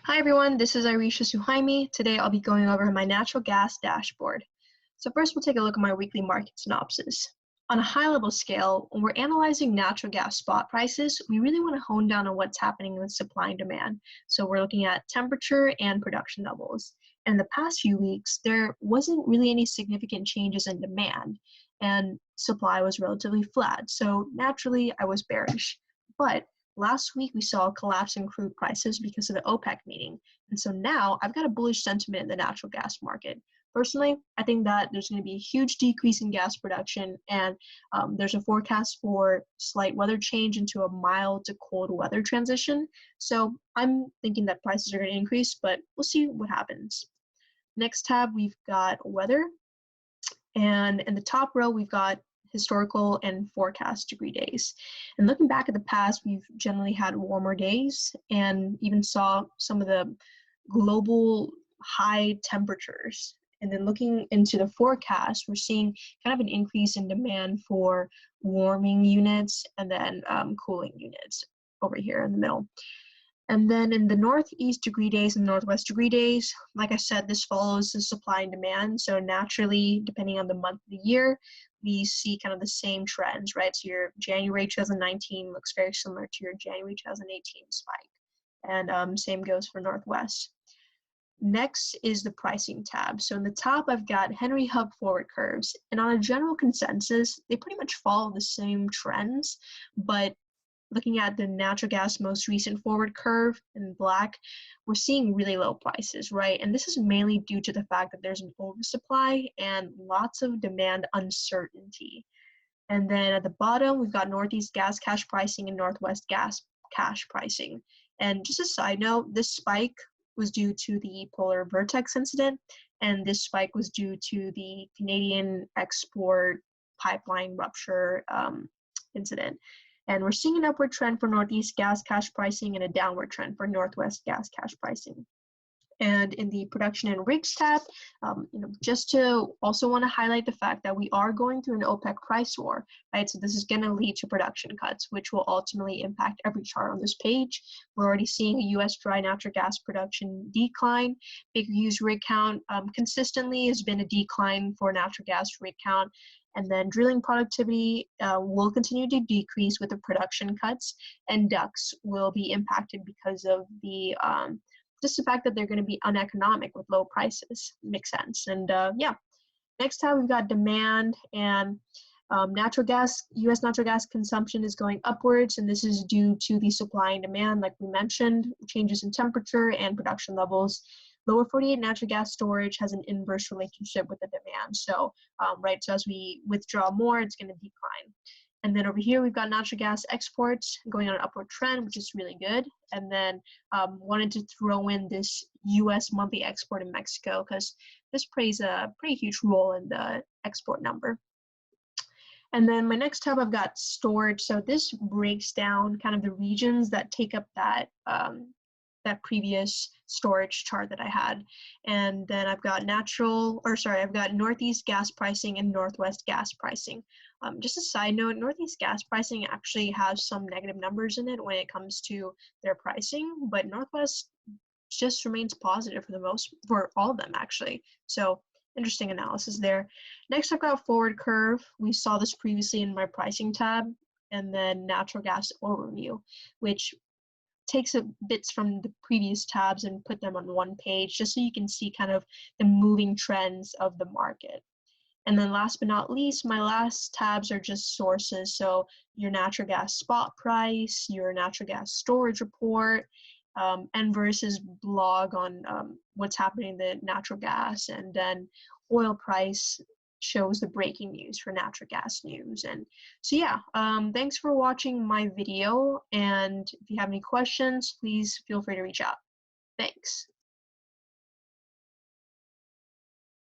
Hi everyone, this is Irisha Suhaimi. Today I'll be going over my natural gas dashboard. So first we'll take a look at my weekly market synopsis. On a high-level scale, when we're analyzing natural gas spot prices, we really want to hone down on what's happening with supply and demand. So we're looking at temperature and production levels. And in the past few weeks, there wasn't really any significant changes in demand, and supply was relatively flat. So naturally, I was bearish. But last week, we saw a collapse in crude prices because of the OPEC meeting. And so now I've got a bullish sentiment in the natural gas market. Personally, I think that there's going to be a huge decrease in gas production, and there's a forecast for slight weather change into a mild to cold weather transition. So I'm thinking that prices are going to increase, but we'll see what happens. Next tab, we've got weather. And in the top row, we've got historical and forecast degree days. And looking back at the past, we've generally had warmer days and even saw some of the global high temperatures. And then looking into the forecast, we're seeing kind of an increase in demand for warming units and then cooling units over here in the middle. And then in the northeast degree days and northwest degree days, like I said, this follows the supply and demand. So naturally, depending on the month of the year, we see kind of the same trends, right? So your January 2019 looks very similar to your January 2018 spike. And same goes for northwest. Next is the pricing tab. So in the top, I've got Henry Hub forward curves. And on a general consensus, they pretty much follow the same trends, but looking at the natural gas most recent forward curve in black, we're seeing really low prices, right? And this is mainly due to the fact that there's an oversupply and lots of demand uncertainty. And then at the bottom, we've got Northeast gas cash pricing and Northwest gas cash pricing. And just a side note, this spike was due to the polar vortex incident, and this spike was due to the Canadian export pipeline rupture incident. And we're seeing an upward trend for Northeast gas cash pricing and a downward trend for Northwest gas cash pricing. And in the production and rigs tab, just to also want to highlight the fact that we are going through an OPEC price war, right? So this is going to lead to production cuts, which will ultimately impact every chart on this page. We're already seeing a U.S. dry natural gas production decline. Baker Hughes rig count consistently has been a decline for natural gas rig count. And then drilling productivity will continue to decrease with the production cuts, and DUCs will be impacted because of the just the fact that they're going to be uneconomic with low prices. Makes sense. And yeah, next time we've got demand, and natural gas, U.S. natural gas consumption is going upwards, and this is due to the supply and demand, like we mentioned, changes in temperature and production levels. Lower 48 natural gas storage has an inverse relationship with the demand. So, right, so as we withdraw more, it's going to decline. And then over here, we've got natural gas exports going on an upward trend, which is really good. And then wanted to throw in this U.S. monthly export in Mexico because this plays a pretty huge role in the export number. And then my next tab, I've got storage. So this breaks down kind of the regions that take up that that previous storage chart that I had. And then I've got I've got Northeast gas pricing and Northwest gas pricing. Just a side note, Northeast gas pricing actually has some negative numbers in it when it comes to their pricing, but Northwest just remains positive for all of them actually. So interesting analysis there. Next, I've got forward curve. We saw this previously in my pricing tab, and then natural gas overview, which takes bits from the previous tabs and put them on one page just so you can see kind of the moving trends of the market. And then last but not least, my last tabs are just sources. So your natural gas spot price, your natural gas storage report, and versus blog on what's happening in the natural gas, and then oil price shows the breaking news for natural gas news. And so yeah, thanks for watching my video, and if you have any questions, please feel free to reach out. Thanks.